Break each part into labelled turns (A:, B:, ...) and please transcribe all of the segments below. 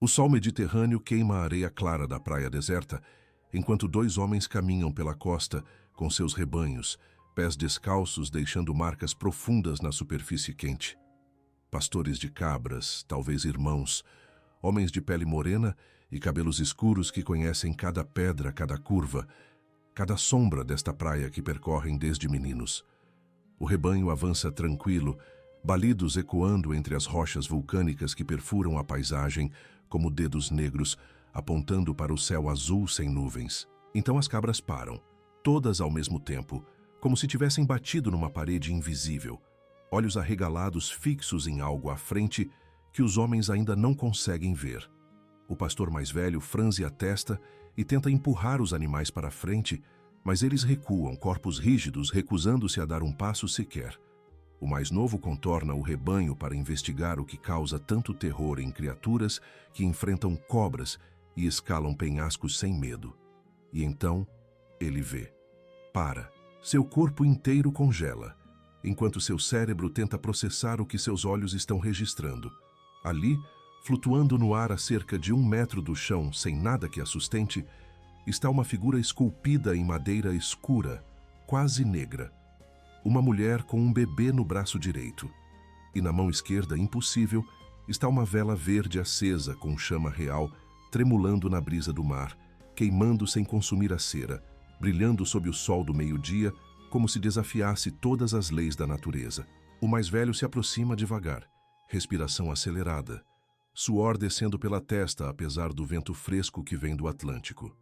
A: O sol mediterrâneo queima a areia clara da praia deserta, enquanto dois homens caminham pela costa com seus rebanhos, pés descalços deixando marcas profundas na superfície quente. Pastores de cabras, talvez irmãos, homens de pele morena e cabelos escuros que conhecem cada pedra, cada curva, cada sombra desta praia que percorrem desde meninos. O rebanho avança tranquilo, balidos ecoando entre as rochas vulcânicas que perfuram a paisagem como dedos negros, apontando para o céu azul sem nuvens. Então as cabras param, todas ao mesmo tempo, como se tivessem batido numa parede invisível, olhos arregalados fixos em algo à frente que os homens ainda não conseguem ver. O pastor mais velho franze a testa e tenta empurrar os animais para frente, mas eles recuam, corpos rígidos, recusando-se a dar um passo sequer. O mais novo contorna o rebanho para investigar o que causa tanto terror em criaturas que enfrentam cobras e escalam penhascos sem medo. E então, ele vê. Para. Seu corpo inteiro congela, enquanto seu cérebro tenta processar o que seus olhos estão registrando. Ali, flutuando no ar a cerca de 1 metro do chão, sem nada que a sustente, está uma figura esculpida em madeira escura, quase negra. Uma mulher com um bebê no braço direito. E na mão esquerda, impossível, está uma vela verde acesa com chama real, tremulando na brisa do mar, queimando sem consumir a cera, brilhando sob o sol do meio-dia, como se desafiasse todas as leis da natureza. O mais velho se aproxima devagar, respiração acelerada, suor descendo pela testa apesar do vento fresco que vem do Atlântico.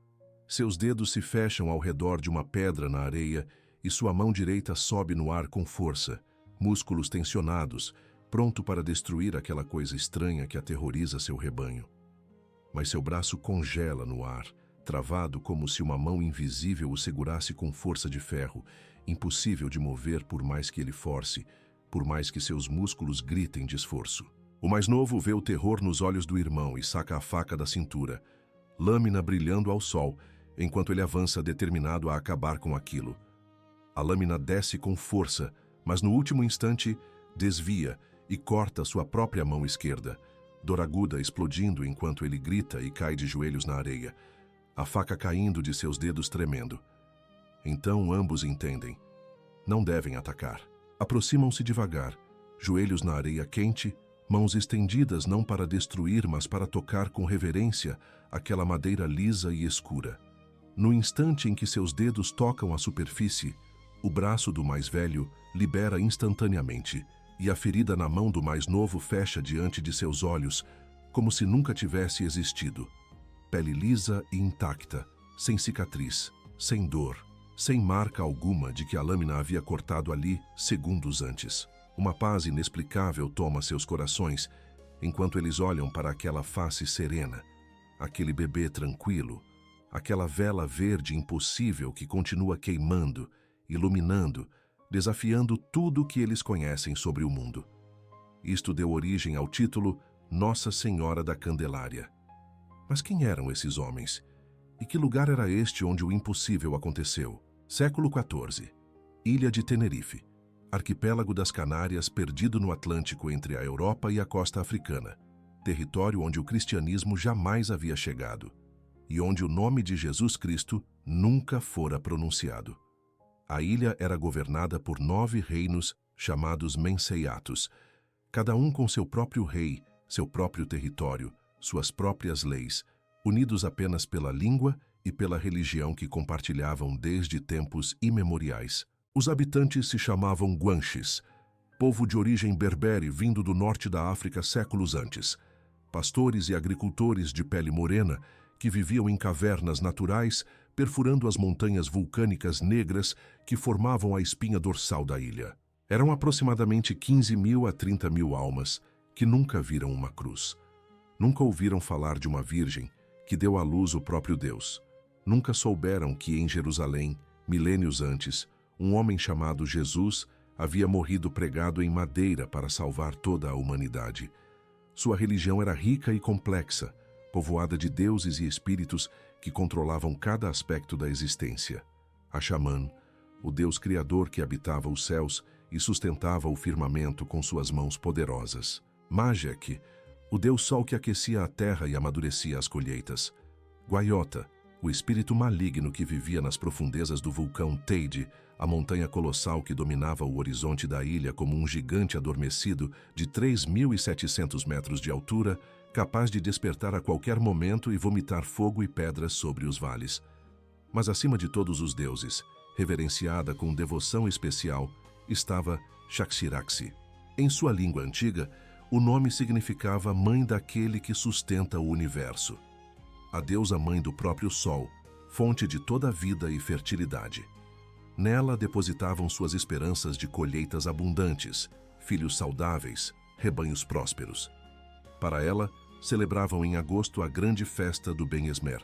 A: Seus dedos se fecham ao redor de uma pedra na areia e sua mão direita sobe no ar com força, músculos tensionados, pronto para destruir aquela coisa estranha que aterroriza seu rebanho. Mas seu braço congela no ar, travado como se uma mão invisível o segurasse com força de ferro, impossível de mover por mais que ele force, por mais que seus músculos gritem de esforço. O mais novo vê o terror nos olhos do irmão e saca a faca da cintura, lâmina brilhando ao sol, enquanto ele avança determinado a acabar com aquilo. A lâmina desce com força, mas no último instante desvia e corta sua própria mão esquerda, dor aguda explodindo enquanto ele grita e cai de joelhos na areia, a faca caindo de seus dedos tremendo. Então ambos entendem. Não devem atacar. Aproximam-se devagar, joelhos na areia quente, mãos estendidas não para destruir, mas para tocar com reverência aquela madeira lisa e escura. No instante em que seus dedos tocam a superfície, o braço do mais velho libera instantaneamente, e a ferida na mão do mais novo fecha diante de seus olhos, como se nunca tivesse existido. Pele lisa e intacta, sem cicatriz, sem dor, sem marca alguma de que a lâmina havia cortado ali segundos antes. Uma paz inexplicável toma seus corações, enquanto eles olham para aquela face serena, aquele bebê tranquilo, aquela vela verde impossível que continua queimando, iluminando, desafiando tudo o que eles conhecem sobre o mundo. Isto deu origem ao título Nossa Senhora da Candelária. Mas quem eram esses homens? E que lugar era este onde o impossível aconteceu? Século XIV. Ilha de Tenerife. Arquipélago das Canárias perdido no Atlântico entre a Europa e a costa africana. Território onde o cristianismo jamais havia chegado. E onde o nome de Jesus Cristo nunca fora pronunciado. A ilha era governada por 9 reinos chamados Menseiatos, cada um com seu próprio rei, seu próprio território, suas próprias leis, unidos apenas pela língua e pela religião que compartilhavam desde tempos imemoriais. Os habitantes se chamavam Guanches, povo de origem berbere vindo do norte da África séculos antes, pastores e agricultores de pele morena que viviam em cavernas naturais, perfurando as montanhas vulcânicas negras que formavam a espinha dorsal da ilha. Eram aproximadamente 15.000 a 30.000 almas que nunca viram uma cruz. Nunca ouviram falar de uma virgem que deu à luz o próprio Deus. Nunca souberam que em Jerusalém, milênios antes, um homem chamado Jesus havia morrido pregado em madeira para salvar toda a humanidade. Sua religião era rica e complexa, povoada de deuses e espíritos que controlavam cada aspecto da existência. A Xamã, o Deus criador que habitava os céus e sustentava o firmamento com suas mãos poderosas. Mágic, O Deus Sol que aquecia a terra e amadurecia as colheitas. Guaiota, o espírito maligno que vivia nas profundezas do vulcão Teide, a montanha colossal que dominava o horizonte da ilha como um gigante adormecido de 3.700 metros de altura, capaz de despertar a qualquer momento e vomitar fogo e pedras sobre os vales. Mas acima de todos os deuses, reverenciada com devoção especial, estava Shaxiraxi. Em sua língua antiga, o nome significava Mãe daquele que sustenta o universo. A deusa mãe do próprio Sol, fonte de toda a vida e fertilidade. Nela depositavam suas esperanças de colheitas abundantes, filhos saudáveis, rebanhos prósperos. Para ela, celebravam em agosto a grande festa do Ben-Esmer,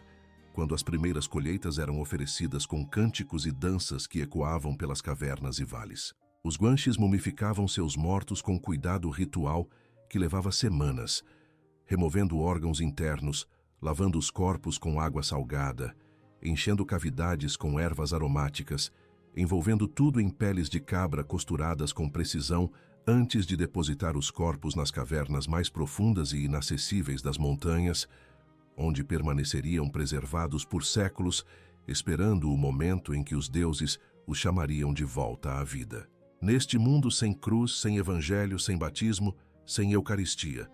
A: quando as primeiras colheitas eram oferecidas com cânticos e danças que ecoavam pelas cavernas e vales. Os guanches mumificavam seus mortos com cuidado ritual que levava semanas, removendo órgãos internos, lavando os corpos com água salgada, enchendo cavidades com ervas aromáticas, envolvendo tudo em peles de cabra costuradas com precisão antes de depositar os corpos nas cavernas mais profundas e inacessíveis das montanhas, onde permaneceriam preservados por séculos, esperando o momento em que os deuses os chamariam de volta à vida. Neste mundo sem cruz, sem evangelho, sem batismo, sem eucaristia,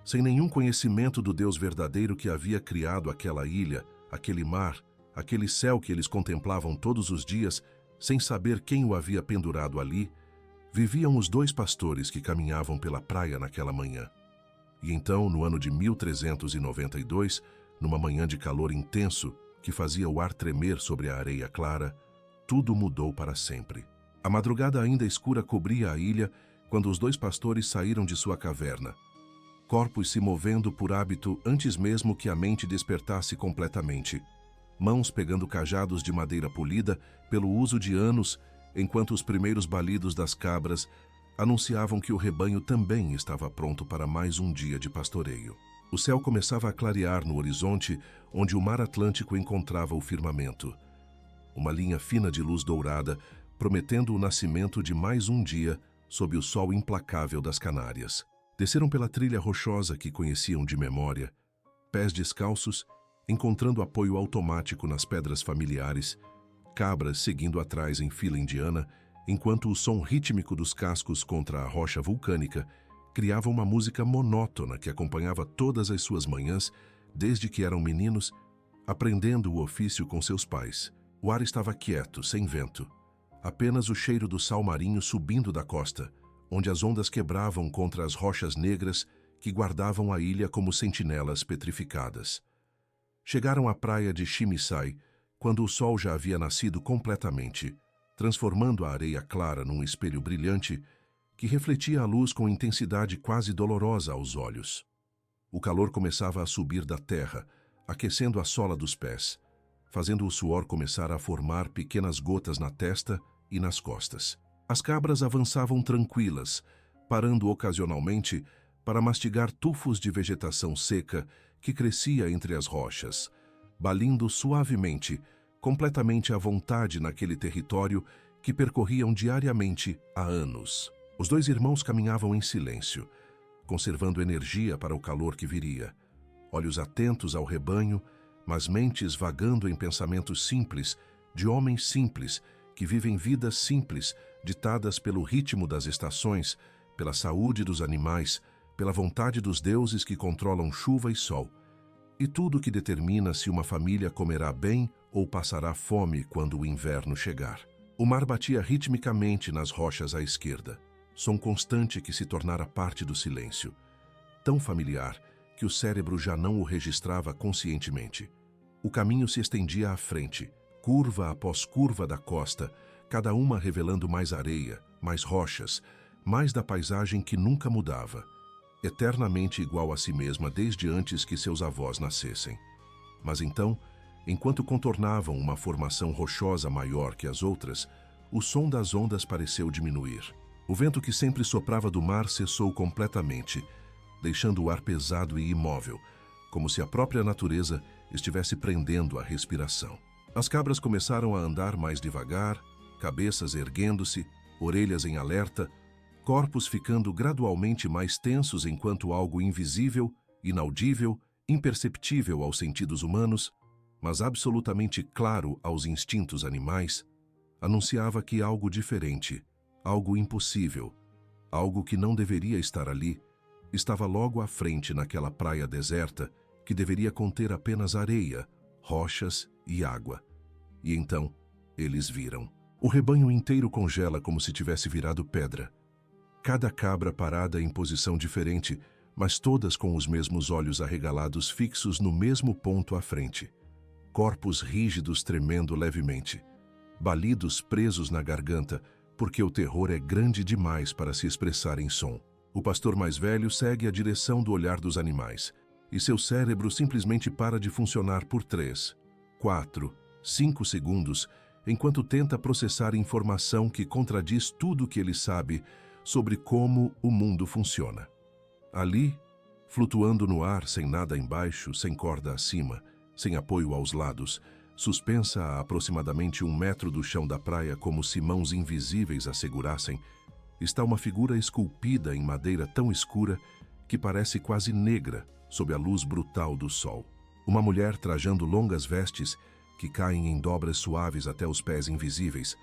A: sem nenhum conhecimento do Deus verdadeiro que havia criado aquela ilha, aquele mar, aquele céu que eles contemplavam todos os dias, sem saber quem o havia pendurado ali, viviam os dois pastores que caminhavam pela praia naquela manhã. E então, no ano de 1392, numa manhã de calor intenso que fazia o ar tremer sobre a areia clara, tudo mudou para sempre. A madrugada ainda escura cobria a ilha quando os dois pastores saíram de sua caverna, corpos se movendo por hábito antes mesmo que a mente despertasse completamente, mãos pegando cajados de madeira polida pelo uso de anos, enquanto os primeiros balidos das cabras anunciavam que o rebanho também estava pronto para mais um dia de pastoreio. O céu começava a clarear no horizonte onde o mar Atlântico encontrava o firmamento. Uma linha fina de luz dourada, prometendo o nascimento de mais um dia sob o sol implacável das Canárias. Desceram pela trilha rochosa que conheciam de memória, pés descalços, encontrando apoio automático nas pedras familiares, cabras seguindo atrás em fila indiana, enquanto o som rítmico dos cascos contra a rocha vulcânica criava uma música monótona que acompanhava todas as suas manhãs, desde que eram meninos, aprendendo o ofício com seus pais. O ar estava quieto, sem vento. Apenas o cheiro do sal marinho subindo da costa, onde as ondas quebravam contra as rochas negras que guardavam a ilha como sentinelas petrificadas. Chegaram à praia de Chimisai, quando o sol já havia nascido completamente, transformando a areia clara num espelho brilhante que refletia a luz com intensidade quase dolorosa aos olhos. O calor começava a subir da terra, aquecendo a sola dos pés, fazendo o suor começar a formar pequenas gotas na testa e nas costas. As cabras avançavam tranquilas, parando ocasionalmente para mastigar tufos de vegetação seca que crescia entre as rochas, balindo suavemente, completamente à vontade naquele território que percorriam diariamente há anos. Os dois irmãos caminhavam em silêncio, conservando energia para o calor que viria, olhos atentos ao rebanho, mas mentes vagando em pensamentos simples, de homens simples, que vivem vidas simples, ditadas pelo ritmo das estações, pela saúde dos animais, pela vontade dos deuses que controlam chuva e sol, e tudo que determina se uma família comerá bem ou passará fome quando o inverno chegar. O mar batia ritmicamente nas rochas à esquerda, som constante que se tornara parte do silêncio, tão familiar que o cérebro já não o registrava conscientemente. O caminho se estendia à frente, curva após curva da costa, cada uma revelando mais areia, mais rochas, mais da paisagem que nunca mudava, eternamente igual a si mesma desde antes que seus avós nascessem. Mas então, enquanto contornavam uma formação rochosa maior que as outras, o som das ondas pareceu diminuir. O vento que sempre soprava do mar cessou completamente, deixando o ar pesado e imóvel, como se a própria natureza estivesse prendendo a respiração. As cabras começaram a andar mais devagar, cabeças erguendo-se, orelhas em alerta, corpos ficando gradualmente mais tensos enquanto algo invisível, inaudível, imperceptível aos sentidos humanos, mas absolutamente claro aos instintos animais, anunciava que algo diferente, algo impossível, algo que não deveria estar ali, estava logo à frente naquela praia deserta que deveria conter apenas areia, rochas e água. E então, eles viram. O rebanho inteiro congela como se tivesse virado pedra. Cada cabra parada em posição diferente, mas todas com os mesmos olhos arregalados fixos no mesmo ponto à frente. Corpos rígidos tremendo levemente. Balidos presos na garganta, porque o terror é grande demais para se expressar em som. O pastor mais velho segue a direção do olhar dos animais, e seu cérebro simplesmente para de funcionar por 3, 4, 5 segundos, enquanto tenta processar informação que contradiz tudo o que ele sabe sobre como o mundo funciona. Ali, flutuando no ar sem nada embaixo, sem corda acima, sem apoio aos lados, suspensa a aproximadamente 1 metro do chão da praia como se mãos invisíveis a segurassem, está uma figura esculpida em madeira tão escura que parece quase negra sob a luz brutal do sol. Uma mulher trajando longas vestes que caem em dobras suaves até os pés invisíveis,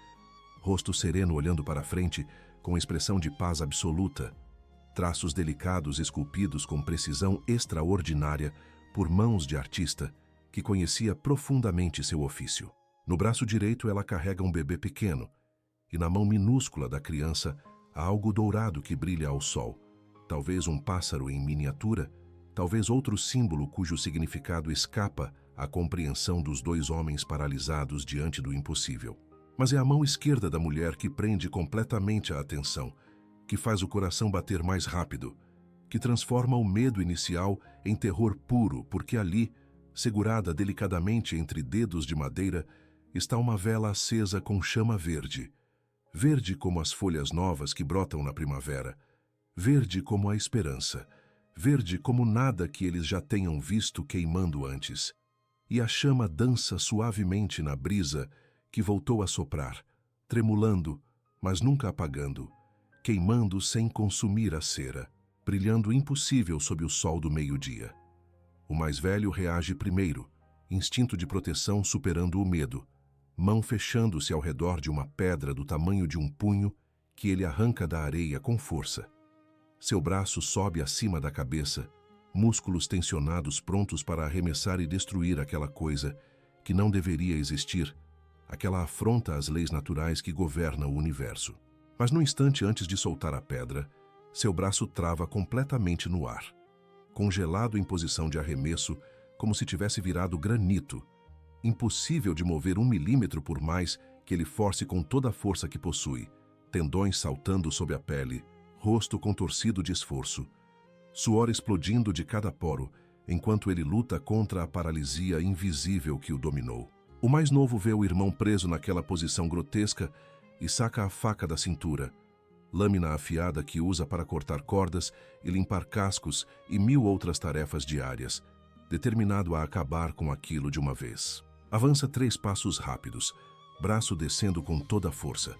A: rosto sereno olhando para frente com expressão de paz absoluta, traços delicados esculpidos com precisão extraordinária por mãos de artista que conhecia profundamente seu ofício. No braço direito ela carrega um bebê pequeno e na mão minúscula da criança há algo dourado que brilha ao sol, talvez um pássaro em miniatura, talvez outro símbolo cujo significado escapa à compreensão dos 2 homens paralisados diante do impossível. Mas é a mão esquerda da mulher que prende completamente a atenção, que faz o coração bater mais rápido, que transforma o medo inicial em terror puro, porque ali, segurada delicadamente entre dedos de madeira, está uma vela acesa com chama verde. Verde como as folhas novas que brotam na primavera, verde como a esperança, verde como nada que eles já tenham visto queimando antes. E a chama dança suavemente na brisa que voltou a soprar, tremulando, mas nunca apagando, queimando sem consumir a cera, brilhando impossível sob o sol do meio-dia. O mais velho reage primeiro, instinto de proteção superando o medo, mão fechando-se ao redor de uma pedra do tamanho de um punho que ele arranca da areia com força. Seu braço sobe acima da cabeça, músculos tensionados prontos para arremessar e destruir aquela coisa que não deveria existir, aquela afronta às leis naturais que governam o universo. Mas no instante antes de soltar a pedra, seu braço trava completamente no ar, congelado em posição de arremesso, como se tivesse virado granito, impossível de mover 1 milímetro por mais que ele force com toda a força que possui, tendões saltando sob a pele, rosto contorcido de esforço, suor explodindo de cada poro, enquanto ele luta contra a paralisia invisível que o dominou. O mais novo vê o irmão preso naquela posição grotesca e saca a faca da cintura, lâmina afiada que usa para cortar cordas e limpar cascos e 1000 outras tarefas diárias, determinado a acabar com aquilo de uma vez. Avança 3 passos rápidos, braço descendo com toda a força,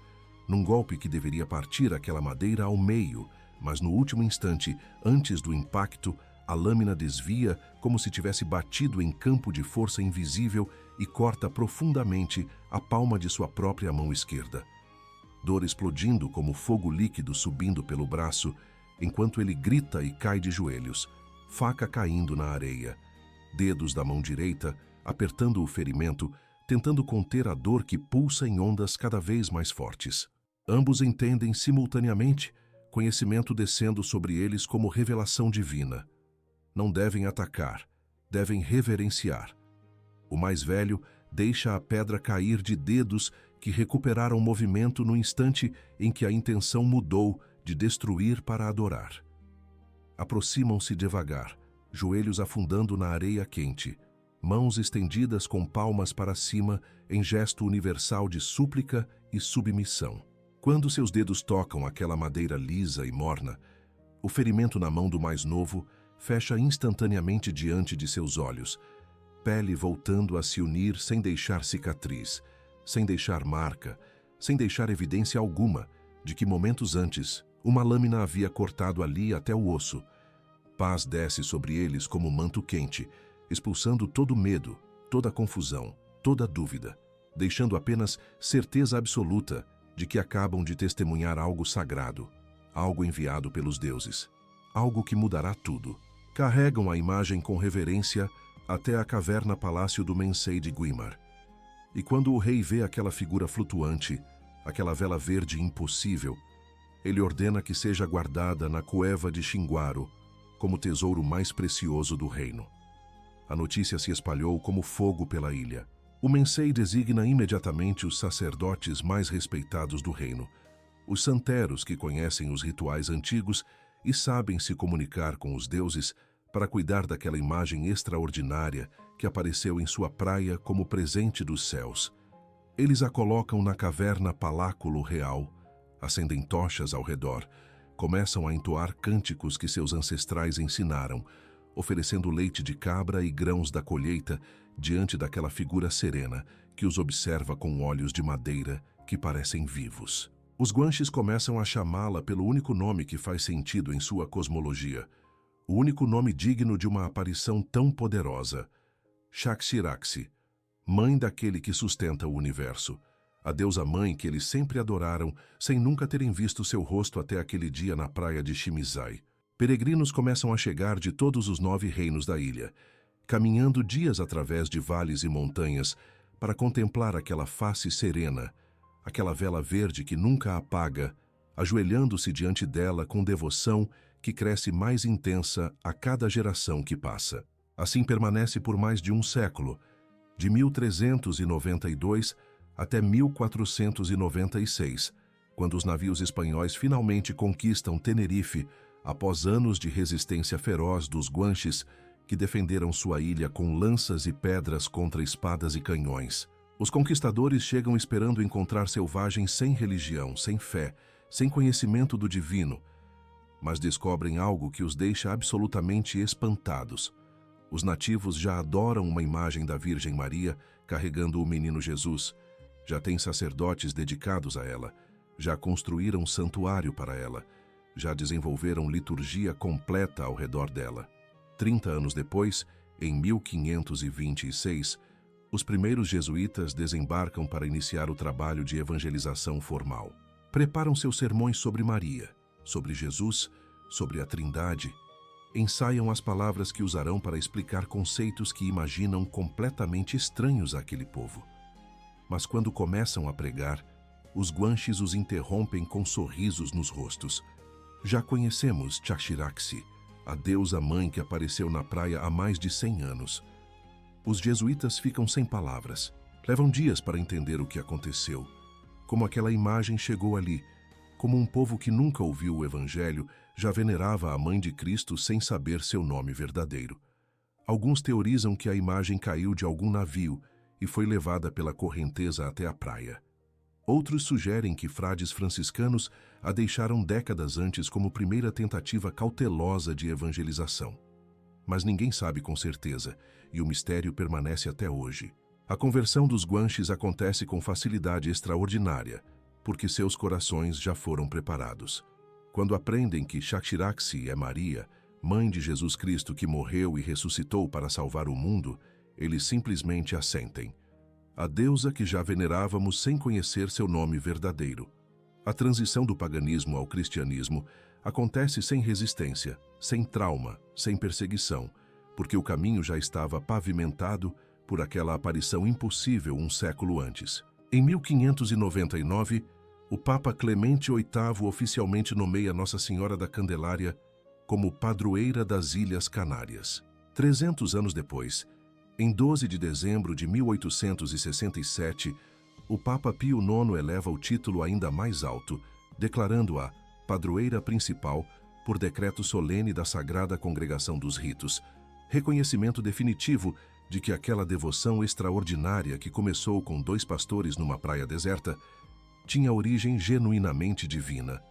A: num golpe que deveria partir aquela madeira ao meio, mas no último instante, antes do impacto, a lâmina desvia como se tivesse batido em campo de força invisível e corta profundamente a palma de sua própria mão esquerda. Dor explodindo como fogo líquido subindo pelo braço, enquanto ele grita e cai de joelhos, faca caindo na areia, dedos da mão direita apertando o ferimento, tentando conter a dor que pulsa em ondas cada vez mais fortes. Ambos entendem simultaneamente, conhecimento descendo sobre eles como revelação divina. Não devem atacar, devem reverenciar. O mais velho deixa a pedra cair de dedos que recuperaram movimento no instante em que a intenção mudou de destruir para adorar. Aproximam-se devagar, joelhos afundando na areia quente, mãos estendidas com palmas para cima em gesto universal de súplica e submissão. Quando seus dedos tocam aquela madeira lisa e morna, o ferimento na mão do mais novo fecha instantaneamente diante de seus olhos, pele voltando a se unir sem deixar cicatriz, sem deixar marca, sem deixar evidência alguma de que momentos antes Uma lâmina havia cortado ali até o osso. Paz desce sobre eles como manto quente, expulsando todo medo, toda confusão, toda dúvida, deixando apenas certeza absoluta de que acabam de testemunhar algo sagrado, algo enviado pelos deuses, algo que mudará tudo. Carregam a imagem com reverência até a caverna-palácio do Mensei de Guimar. E quando o rei vê aquela figura flutuante, aquela vela verde impossível, ele ordena que seja guardada na cueva de Xinguaro como tesouro mais precioso do reino. A notícia se espalhou como fogo pela ilha. O Mensei designa imediatamente os sacerdotes mais respeitados do reino, os santeros que conhecem os rituais antigos e sabem se comunicar com os deuses para cuidar daquela imagem extraordinária que apareceu em sua praia como presente dos céus. Eles a colocam na caverna Paláculo Real, acendem tochas ao redor, começam a entoar cânticos que seus ancestrais ensinaram, oferecendo leite de cabra e grãos da colheita diante daquela figura serena que os observa com olhos de madeira que parecem vivos. Os guanches começam a chamá-la pelo único nome que faz sentido em sua cosmologia, o único nome digno de uma aparição tão poderosa: Shaxiraxi, mãe daquele que sustenta o universo, a deusa-mãe que eles sempre adoraram, sem nunca terem visto seu rosto até aquele dia na praia de Shimizai. Peregrinos começam a chegar de todos os 9 reinos da ilha, caminhando dias através de vales e montanhas para contemplar aquela face serena, aquela vela verde que nunca apaga, ajoelhando-se diante dela com devoção que cresce mais intensa a cada geração que passa. Assim permanece por mais de um século, de 1392 até 1496, quando os navios espanhóis finalmente conquistam Tenerife após anos de resistência feroz dos guanches que defenderam sua ilha com lanças e pedras contra espadas e canhões. Os conquistadores chegam esperando encontrar selvagens sem religião, sem fé, sem conhecimento do divino, mas descobrem algo que os deixa absolutamente espantados. Os nativos já adoram uma imagem da Virgem Maria carregando o menino Jesus, já têm sacerdotes dedicados a ela, já construíram um santuário para ela, já desenvolveram liturgia completa ao redor dela. 30 anos depois, em 1526, os primeiros jesuítas desembarcam para iniciar o trabalho de evangelização formal. Preparam seus sermões sobre Maria, sobre Jesus, sobre a Trindade. Ensaiam as palavras que usarão para explicar conceitos que imaginam completamente estranhos àquele povo. Mas quando começam a pregar, os guanches os interrompem com sorrisos nos rostos. Já conhecemos Shaxiraxi, a deusa-mãe que apareceu na praia há mais de 100 anos. Os jesuítas ficam sem palavras. Levam dias para entender o que aconteceu, como aquela imagem chegou ali, como um povo que nunca ouviu o Evangelho já venerava a Mãe de Cristo sem saber seu nome verdadeiro. Alguns teorizam que a imagem caiu de algum navio e foi levada pela correnteza até a praia. Outros sugerem que frades franciscanos a deixaram décadas antes como primeira tentativa cautelosa de evangelização. Mas ninguém sabe com certeza, e o mistério permanece até hoje. A conversão dos guanches acontece com facilidade extraordinária, porque seus corações já foram preparados. Quando aprendem que Shaxiraxi é Maria, mãe de Jesus Cristo que morreu e ressuscitou para salvar o mundo, eles simplesmente assentem. A deusa que já venerávamos sem conhecer seu nome verdadeiro. A transição do paganismo ao cristianismo acontece sem resistência, sem trauma, sem perseguição, porque o caminho já estava pavimentado por aquela aparição impossível um século antes. Em 1599, o Papa Clemente VIII oficialmente nomeia Nossa Senhora da Candelária como padroeira das Ilhas Canárias. 300 anos depois, em 12 de dezembro de 1867, o Papa Pio IX eleva o título ainda mais alto, declarando-a padroeira principal por decreto solene da Sagrada Congregação dos Ritos, reconhecimento definitivo de que aquela devoção extraordinária que começou com 2 pastores numa praia deserta tinha origem genuinamente divina.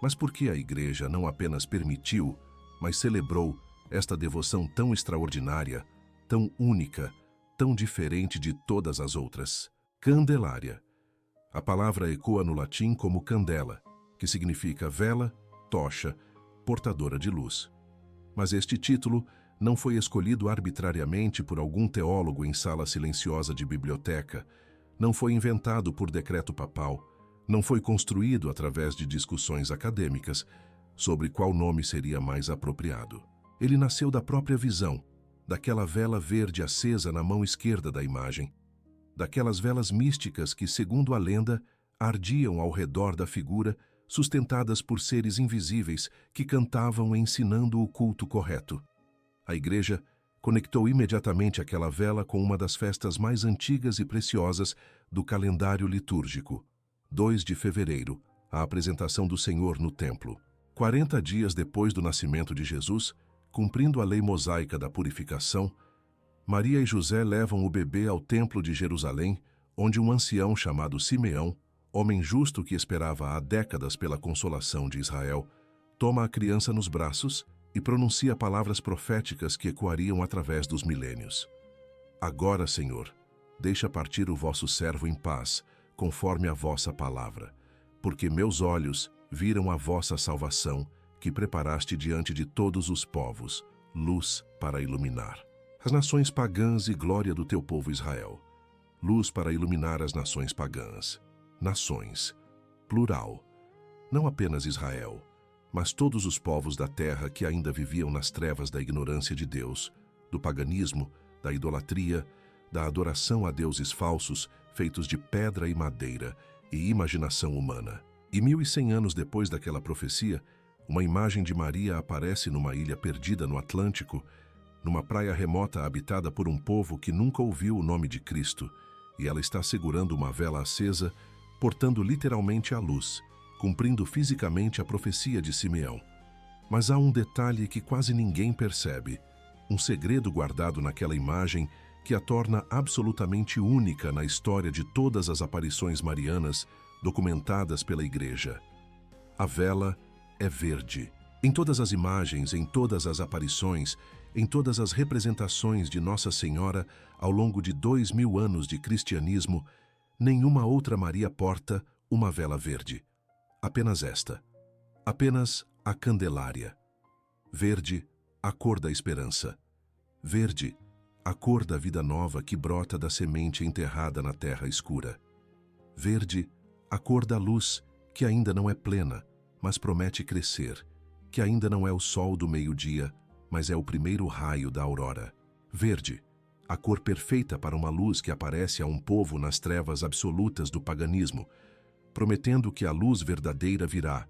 A: Mas por que a Igreja não apenas permitiu, mas celebrou esta devoção tão extraordinária, tão única, tão diferente de todas as outras? Candelária. A palavra ecoa no latim como candela, que significa vela, tocha, portadora de luz. Mas este título não foi escolhido arbitrariamente por algum teólogo em sala silenciosa de biblioteca, não foi inventado por decreto papal, não foi construído através de discussões acadêmicas sobre qual nome seria mais apropriado. Ele nasceu da própria visão, daquela vela verde acesa na mão esquerda da imagem, daquelas velas místicas que, segundo a lenda, ardiam ao redor da figura, sustentadas por seres invisíveis que cantavam ensinando o culto correto. A igreja conectou imediatamente aquela vela com uma das festas mais antigas e preciosas do calendário litúrgico, 2 de fevereiro, a apresentação do Senhor no templo. 40 dias depois do nascimento de Jesus, cumprindo a lei mosaica da purificação, Maria e José levam o bebê ao templo de Jerusalém, onde um ancião chamado Simeão, homem justo que esperava há décadas pela consolação de Israel, toma a criança nos braços e pronuncia palavras proféticas que ecoariam através dos milênios. Agora, Senhor, deixa partir o vosso servo em paz, conforme a vossa palavra, porque meus olhos viram a vossa salvação, que preparaste diante de todos os povos, luz para iluminar as nações pagãs e glória do teu povo Israel. Luz para iluminar as nações pagãs. Nações, plural. Não apenas Israel, mas todos os povos da terra que ainda viviam nas trevas da ignorância de Deus, do paganismo, da idolatria, da adoração a deuses falsos, feitos de pedra e madeira e imaginação humana. E 1100 anos depois daquela profecia, uma imagem de Maria aparece numa ilha perdida no Atlântico, numa praia remota habitada por um povo que nunca ouviu o nome de Cristo, e ela está segurando uma vela acesa, portando literalmente a luz, cumprindo fisicamente a profecia de Simeão. Mas há um detalhe que quase ninguém percebe, um segredo guardado naquela imagem que a torna absolutamente única na história de todas as aparições marianas documentadas pela Igreja. A vela é verde. Em todas as imagens, em todas as aparições, em todas as representações de Nossa Senhora ao longo de 2000 anos de cristianismo, nenhuma outra Maria porta uma vela verde. Apenas esta. Apenas a Candelária. Verde, a cor da esperança. Verde, a cor da vida nova que brota da semente enterrada na terra escura. Verde, a cor da luz que ainda não é plena, mas promete crescer, que ainda não é o sol do meio-dia, mas é o primeiro raio da aurora. Verde, a cor perfeita para uma luz que aparece a um povo nas trevas absolutas do paganismo, prometendo que a luz verdadeira virá,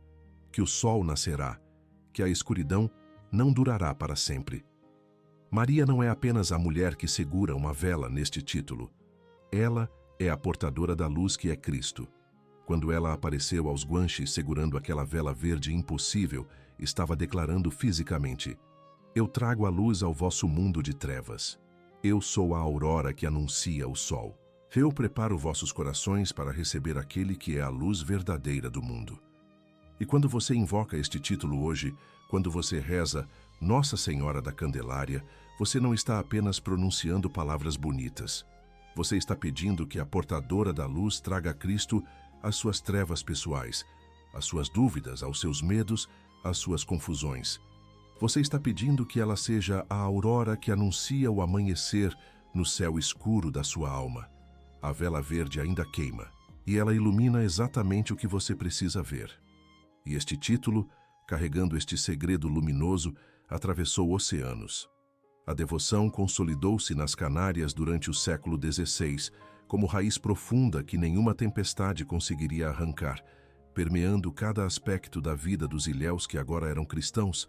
A: que o sol nascerá, que a escuridão não durará para sempre. Maria não é apenas a mulher que segura uma vela neste título. Ela é a portadora da luz que é Cristo. Quando ela apareceu aos guanches segurando aquela vela verde impossível, estava declarando fisicamente: eu trago a luz ao vosso mundo de trevas. Eu sou a aurora que anuncia o sol. Eu preparo vossos corações para receber aquele que é a luz verdadeira do mundo. E quando você invoca este título hoje, quando você reza Nossa Senhora da Candelária, você não está apenas pronunciando palavras bonitas. Você está pedindo que a portadora da luz traga a Cristo às suas trevas pessoais, às suas dúvidas, aos seus medos, às suas confusões. Você está pedindo que ela seja a aurora que anuncia o amanhecer no céu escuro da sua alma. A vela verde ainda queima, e ela ilumina exatamente o que você precisa ver. E este título, carregando este segredo luminoso, atravessou oceanos. A devoção consolidou-se nas Canárias durante o século XVI, como raiz profunda que nenhuma tempestade conseguiria arrancar, permeando cada aspecto da vida dos ilhéus que agora eram cristãos,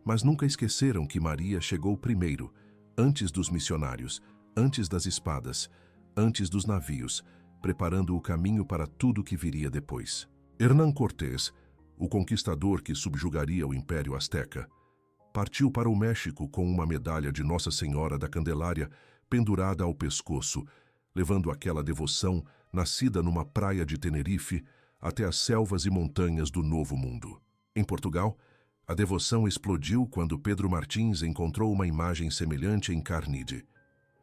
A: mas nunca esqueceram que Maria chegou primeiro, antes dos missionários, antes das espadas, antes dos navios, preparando o caminho para tudo que viria depois. Hernán Cortés, o conquistador que subjugaria o Império Azteca, partiu para o México com uma medalha de Nossa Senhora da Candelária pendurada ao pescoço, levando aquela devoção, nascida numa praia de Tenerife, até as selvas e montanhas do Novo Mundo. Em Portugal, a devoção explodiu quando Pedro Martins encontrou uma imagem semelhante em Carnide,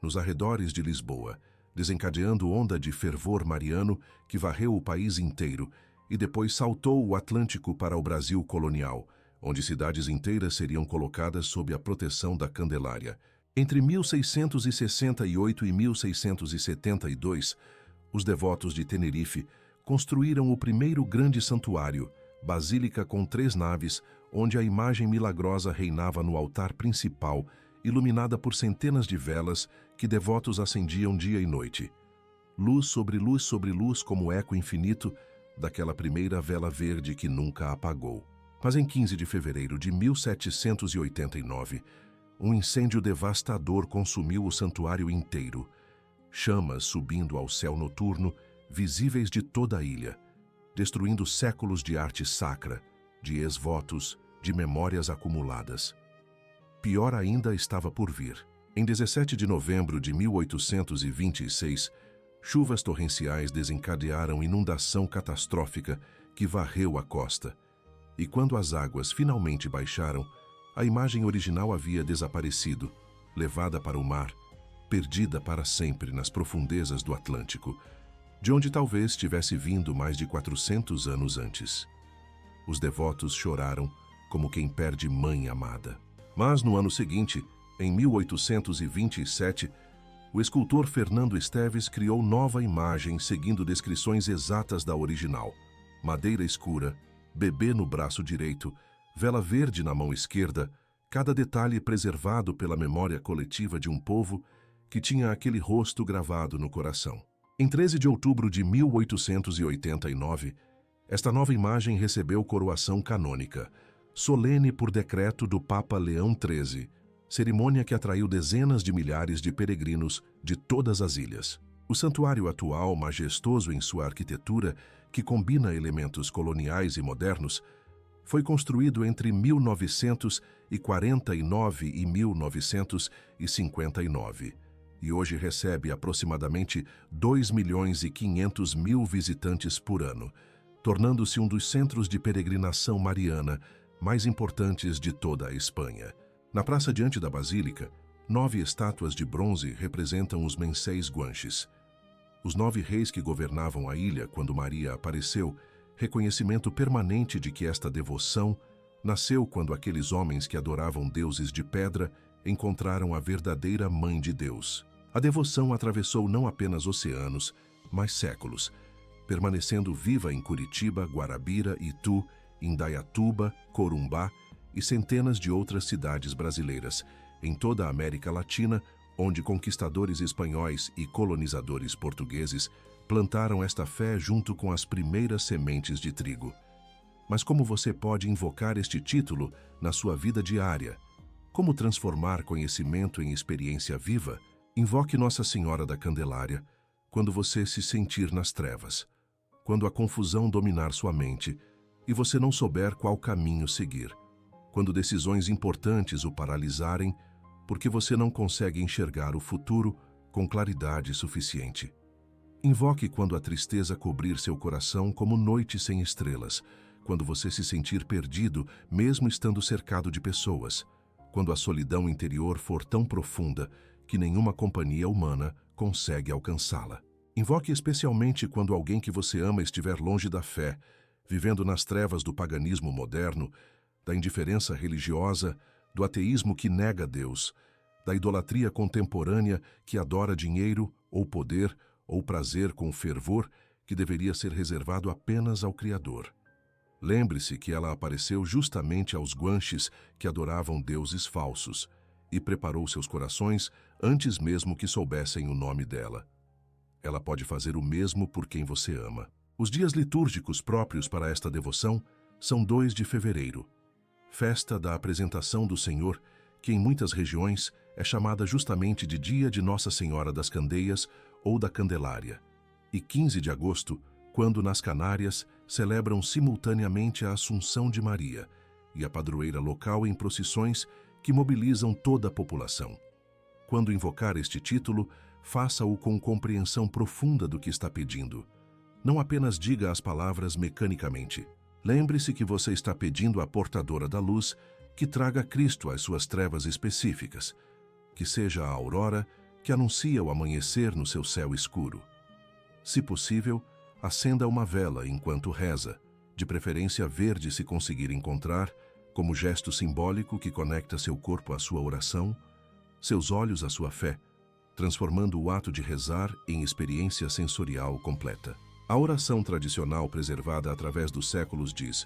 A: nos arredores de Lisboa, desencadeando onda de fervor mariano que varreu o país inteiro e depois saltou o Atlântico para o Brasil colonial, onde cidades inteiras seriam colocadas sob a proteção da Candelária. Entre 1668 e 1672, os devotos de Tenerife construíram o primeiro grande santuário, basílica com 3 naves, onde a imagem milagrosa reinava no altar principal, iluminada por centenas de velas que devotos acendiam dia e noite. Luz sobre luz como eco infinito daquela primeira vela verde que nunca apagou. Mas em 15 de fevereiro de 1789, um incêndio devastador consumiu o santuário inteiro. Chamas subindo ao céu noturno, visíveis de toda a ilha, destruindo séculos de arte sacra, de ex-votos, de memórias acumuladas. Pior ainda estava por vir. Em 17 de novembro de 1826, chuvas torrenciais desencadearam inundação catastrófica que varreu a costa. E quando as águas finalmente baixaram, a imagem original havia desaparecido, levada para o mar, perdida para sempre nas profundezas do Atlântico, de onde talvez tivesse vindo mais de 400 anos antes. Os devotos choraram como quem perde mãe amada. Mas no ano seguinte, em 1827, o escultor Fernando Esteves criou nova imagem seguindo descrições exatas da original. Madeira escura, bebê no braço direito, vela verde na mão esquerda, cada detalhe preservado pela memória coletiva de um povo que tinha aquele rosto gravado no coração. Em 13 de outubro de 1889, esta nova imagem recebeu coroação canônica, solene por decreto do Papa Leão XIII, cerimônia que atraiu dezenas de milhares de peregrinos de todas as ilhas. O santuário atual, majestoso em sua arquitetura, que combina elementos coloniais e modernos, foi construído entre 1949 e 1959 e hoje recebe aproximadamente 2.500.000 visitantes por ano, tornando-se um dos centros de peregrinação mariana mais importantes de toda a Espanha. Na praça diante da Basílica, 9 estátuas de bronze representam os menséis guanches. Os 9 reis que governavam a ilha quando Maria apareceu, reconhecimento permanente de que esta devoção nasceu quando aqueles homens que adoravam deuses de pedra encontraram a verdadeira Mãe de Deus. A devoção atravessou não apenas oceanos, mas séculos, permanecendo viva em Curitiba, Guarabira, Itu, Indaiatuba, Corumbá e centenas de outras cidades brasileiras, em toda a América Latina, onde conquistadores espanhóis e colonizadores portugueses plantaram esta fé junto com as primeiras sementes de trigo. Mas como você pode invocar este título na sua vida diária? Como transformar conhecimento em experiência viva? Invoque Nossa Senhora da Candelária quando você se sentir nas trevas, quando a confusão dominar sua mente e você não souber qual caminho seguir, quando decisões importantes o paralisarem porque você não consegue enxergar o futuro com claridade suficiente. Invoque quando a tristeza cobrir seu coração como noite sem estrelas, quando você se sentir perdido mesmo estando cercado de pessoas, quando a solidão interior for tão profunda que nenhuma companhia humana consegue alcançá-la. Invoque especialmente quando alguém que você ama estiver longe da fé, vivendo nas trevas do paganismo moderno, da indiferença religiosa, do ateísmo que nega Deus, da idolatria contemporânea que adora dinheiro ou poder ou prazer com fervor que deveria ser reservado apenas ao Criador. Lembre-se que ela apareceu justamente aos guanches que adoravam deuses falsos e preparou seus corações antes mesmo que soubessem o nome dela. Ela pode fazer o mesmo por quem você ama. Os dias litúrgicos próprios para esta devoção são 2 de fevereiro, festa da apresentação do Senhor, que em muitas regiões é chamada justamente de Dia de Nossa Senhora das Candeias ou da Candelária, e 15 de agosto, quando nas Canárias celebram simultaneamente a Assunção de Maria e a padroeira local em procissões que mobilizam toda a população. Quando invocar este título, faça-o com compreensão profunda do que está pedindo. Não apenas diga as palavras mecanicamente. Lembre-se que você está pedindo à portadora da luz que traga Cristo às suas trevas específicas, que seja a aurora que anuncia o amanhecer no seu céu escuro. Se possível, Acenda uma vela enquanto reza, de preferência verde se conseguir encontrar, como gesto simbólico que conecta seu corpo à sua oração, seus olhos à sua fé, transformando o ato de rezar em experiência sensorial completa. A oração tradicional preservada através dos séculos diz: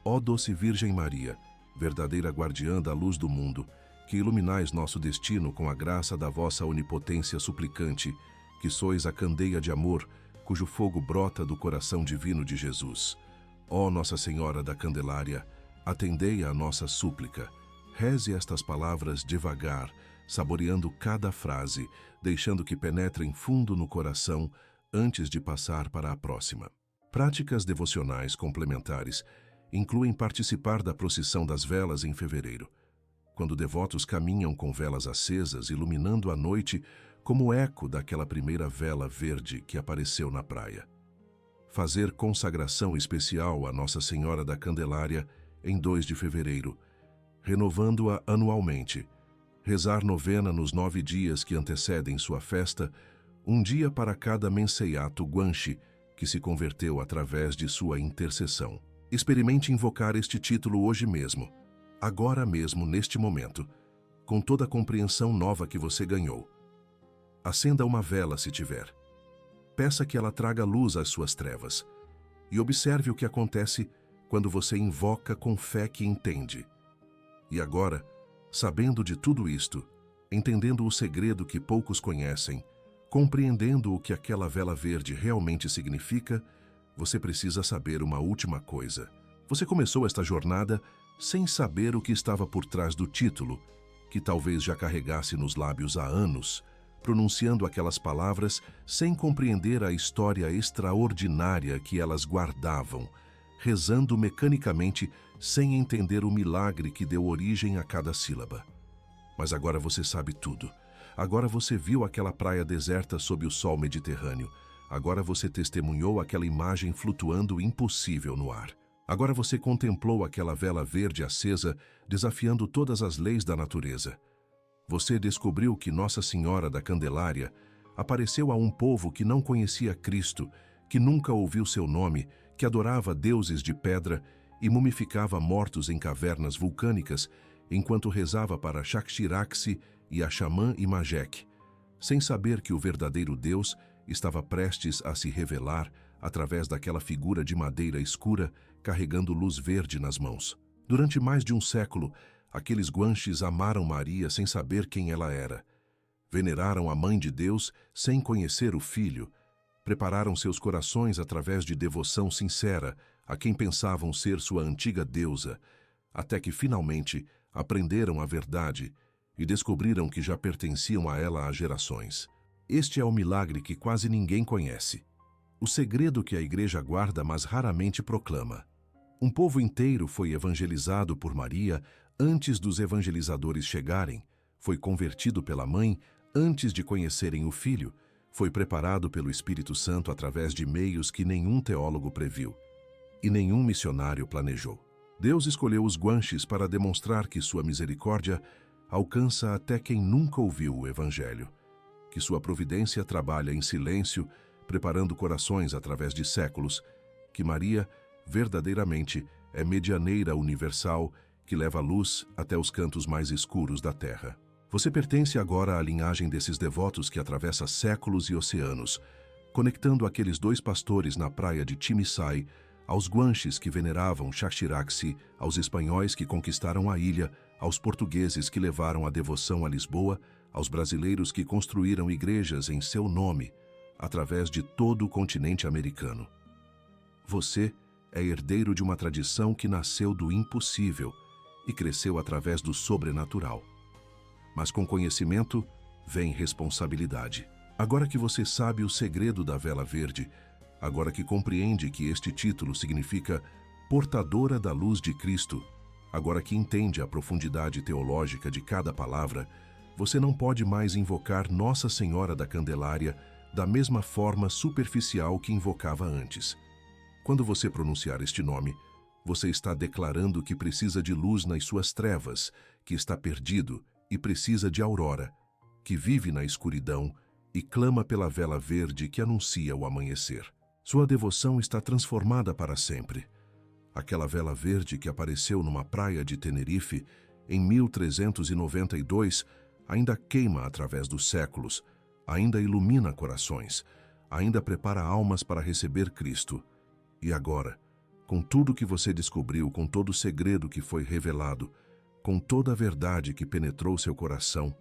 A: Ó doce Virgem Maria, verdadeira guardiã da luz do mundo, que iluminais nosso destino com a graça da vossa onipotência suplicante, que sois a candeia de amor, cujo fogo brota do coração divino de Jesus. Ó Nossa Senhora da Candelária, atendei à nossa súplica. Reze estas palavras devagar, saboreando cada frase, deixando que penetrem fundo no coração antes de passar para a próxima. Práticas devocionais complementares incluem participar da procissão das velas em fevereiro, quando devotos caminham com velas acesas, iluminando a noite como eco daquela primeira vela verde que apareceu na praia. Fazer consagração especial a Nossa Senhora da Candelária em 2 de fevereiro, renovando-a anualmente. Rezar novena nos 9 dias que antecedem sua festa, um dia para cada menseato guanche que se converteu através de sua intercessão. Experimente invocar este título hoje mesmo, agora mesmo, neste momento, com toda a compreensão nova que você ganhou. Acenda uma vela se tiver. Peça que ela traga luz às suas trevas. E observe o que acontece quando você invoca com fé que entende. E agora, sabendo de tudo isto, entendendo o segredo que poucos conhecem, compreendendo o que aquela vela verde realmente significa, você precisa saber uma última coisa. Você começou esta jornada sem saber o que estava por trás do título, que talvez já carregasse nos lábios há anos, pronunciando aquelas palavras sem compreender a história extraordinária que elas guardavam, rezando mecanicamente sem entender o milagre que deu origem a cada sílaba. Mas agora você sabe tudo. Agora você viu aquela praia deserta sob o sol Mediterrâneo. Agora você testemunhou aquela imagem flutuando impossível no ar. Agora você contemplou aquela vela verde acesa, desafiando todas as leis da natureza. Você descobriu que Nossa Senhora da Candelária apareceu a um povo que não conhecia Cristo, que nunca ouviu seu nome, que adorava deuses de pedra e mumificava mortos em cavernas vulcânicas, enquanto rezava para Shakhshiraxi e a xamã Imagek, sem saber que o verdadeiro Deus estava prestes a se revelar através daquela figura de madeira escura carregando luz verde nas mãos. Durante mais de um século, aqueles guanches amaram Maria sem saber quem ela era. Veneraram a Mãe de Deus sem conhecer o Filho. Prepararam seus corações através de devoção sincera a quem pensavam ser sua antiga deusa, até que finalmente aprenderam a verdade e descobriram que já pertenciam a ela há gerações. Este é o milagre que quase ninguém conhece. O segredo que a Igreja guarda, mas raramente proclama. Um povo inteiro foi evangelizado por Maria antes dos evangelizadores chegarem, foi convertido pela mãe antes de conhecerem o Filho, foi preparado pelo Espírito Santo através de meios que nenhum teólogo previu e nenhum missionário planejou. Deus escolheu os guanches para demonstrar que sua misericórdia alcança até quem nunca ouviu o Evangelho, que sua providência trabalha em silêncio, preparando corações através de séculos, que Maria, verdadeiramente, é medianeira universal que leva luz até os cantos mais escuros da terra. Você pertence agora à linhagem desses devotos que atravessa séculos e oceanos, conectando aqueles 2 pastores na praia de Timiçai, aos guanches que veneravam Shakhshiraxi, aos espanhóis que conquistaram a ilha, aos portugueses que levaram a devoção a Lisboa, aos brasileiros que construíram igrejas em seu nome, através de todo o continente americano. Você é herdeiro de uma tradição que nasceu do impossível e cresceu através do sobrenatural. Mas com conhecimento vem responsabilidade. Agora que você sabe o segredo da vela verde, agora que compreende que este título significa portadora da luz de Cristo, agora que entende a profundidade teológica de cada palavra, você não pode mais invocar Nossa Senhora da Candelária da mesma forma superficial que invocava antes. Quando você pronunciar este nome, você está declarando que precisa de luz nas suas trevas, que está perdido e precisa de aurora, que vive na escuridão e clama pela vela verde que anuncia o amanhecer. Sua devoção está transformada para sempre. Aquela vela verde que apareceu numa praia de Tenerife em 1392 ainda queima através dos séculos, ainda ilumina corações, ainda prepara almas para receber Cristo. E agora, com tudo que você descobriu, com todo o segredo que foi revelado, com toda a verdade que penetrou seu coração,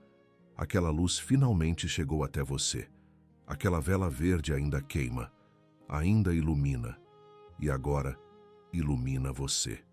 A: aquela luz finalmente chegou até você. Aquela vela verde ainda queima, ainda ilumina, e agora ilumina você.